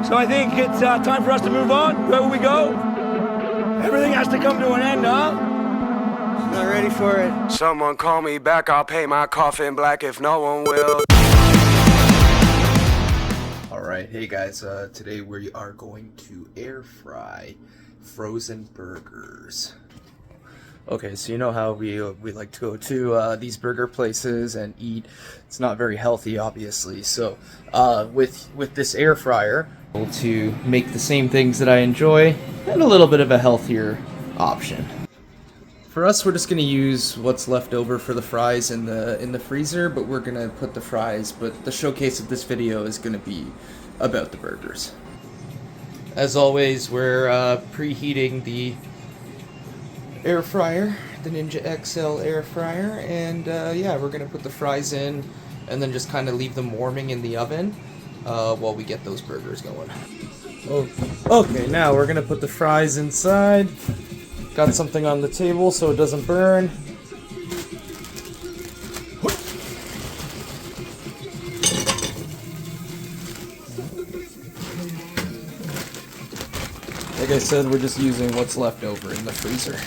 So I think it's time for us to move on. Where will we go? Everything has to come to an end, huh? Not ready for it. Someone call me back, I'll pay my coffin black if no one will. Alright, hey guys, today we are going to air fry frozen burgers. Okay, so you know how we like to go to these burger places and eat. It's not very healthy, obviously. So with this air fryer, I'm able to make the same things that I enjoy and a little bit of a healthier option. For us, we're just gonna use what's left over for the fries in the freezer, but we're gonna put the fries. But the showcase of this video is gonna be about the burgers. As always, we're preheating the air fryer, the Ninja XL air fryer, and yeah, we're gonna put the fries in and then just kind of leave them warming in the oven while we get those burgers going. Oh, okay, now we're gonna put the fries inside. Got something on the table so it doesn't burn. Like I said, we're just using what's left over in the freezer.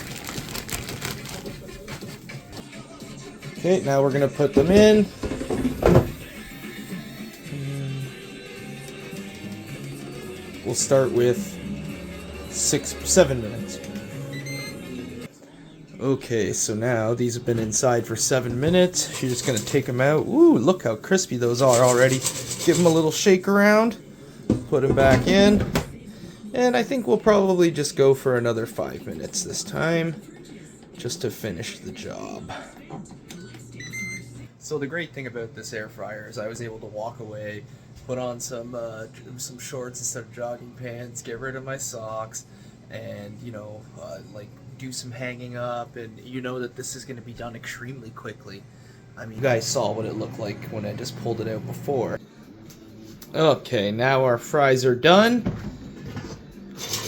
Okay, now we're gonna put them in. We'll start with 7 minutes. Okay, so now these have been inside for 7 minutes. She's just gonna take them out. Ooh, look how crispy those are already. Give them a little shake around. Put them back in. And I think we'll probably just go for another 5 minutes this time, just to finish the job. So the great thing about this air fryer is I was able to walk away, put on some shorts instead of jogging pants, get rid of my socks, and like do some hanging up, and you know that this is going to be done extremely quickly. I mean, you guys saw what it looked like when I just pulled it out before. Okay, now our fries are done.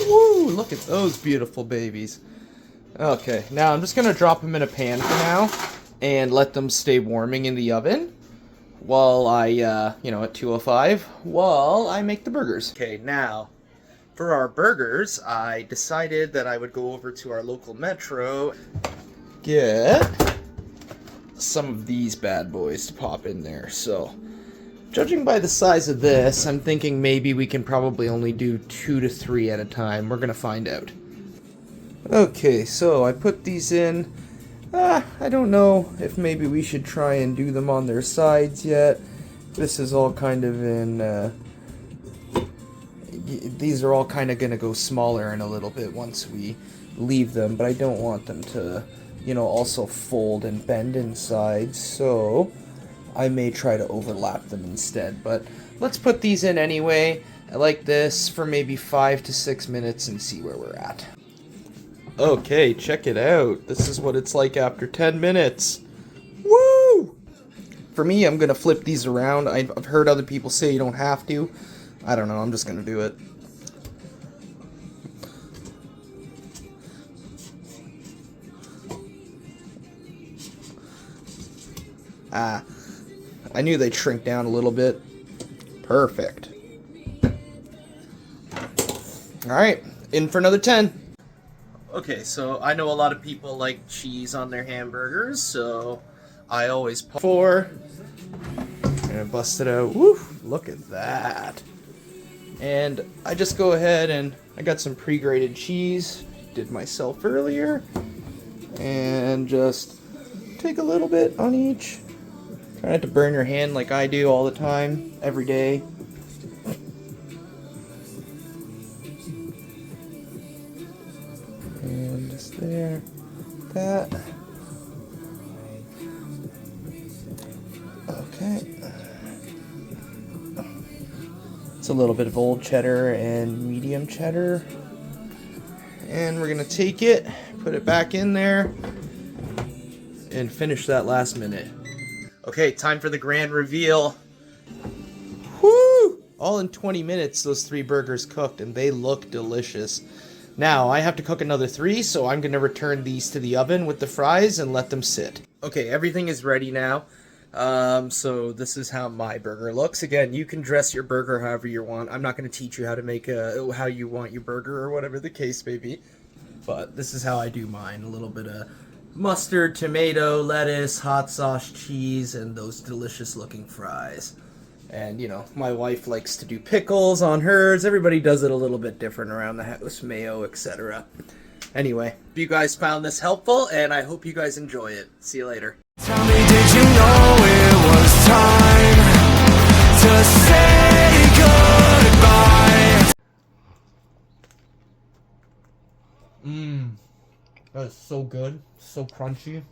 Woo! Look at those beautiful babies. Okay, now I'm just going to drop them in a pan for now and let them stay warming in the oven while I, at 205, while I make the burgers. Okay, now, for our burgers, I decided that I would go over to our local Metro, get some of these bad boys to pop in there. So, judging by the size of this, I'm thinking maybe we can probably only do 2 to 3 at a time. We're gonna find out. Okay, so I put these in. I don't know if maybe we should try and do them on their sides yet. This is all kind of in, these are all kind of gonna go smaller in a little bit once we leave them, but I don't want them to, also fold and bend inside, so I may try to overlap them instead, but let's put these in anyway. I like this for maybe 5 to 6 minutes and see where we're at. Okay, check it out. This is what it's like after 10 minutes. Woo! For me, I'm gonna flip these around. I've heard other people say you don't have to. I don't know, I'm just gonna do it. I knew they'd shrink down a little bit. Perfect. Alright, in for another 10. Okay, so I know a lot of people like cheese on their hamburgers, so I always pour. And bust it out. Woo! Look at that. And I just go ahead and I got some pre-grated cheese, did myself earlier, and just take a little bit on each. Try not to burn your hand like I do all the time, every day. And just there, that. Okay. It's a little bit of old cheddar and medium cheddar. And we're gonna take it, put it back in there, and finish that last minute. Okay, time for the grand reveal. Woo! All in 20 minutes, those 3 burgers cooked, and they look delicious. Now, I have to cook another 3, so I'm gonna return these to the oven with the fries and let them sit. Okay, everything is ready now. So this is how my burger looks. Again, you can dress your burger however you want. I'm not going to teach you how to make how you want your burger or whatever the case may be. But this is how I do mine. A little bit of mustard, tomato, lettuce, hot sauce, cheese, and those delicious looking fries. And, you know, my wife likes to do pickles on hers. Everybody does it a little bit different around the house, mayo, etc. Anyway, if you guys found this helpful, and I hope you guys enjoy it. See you later. Tell me, did you know it was time to say goodbye? That is so good. So crunchy.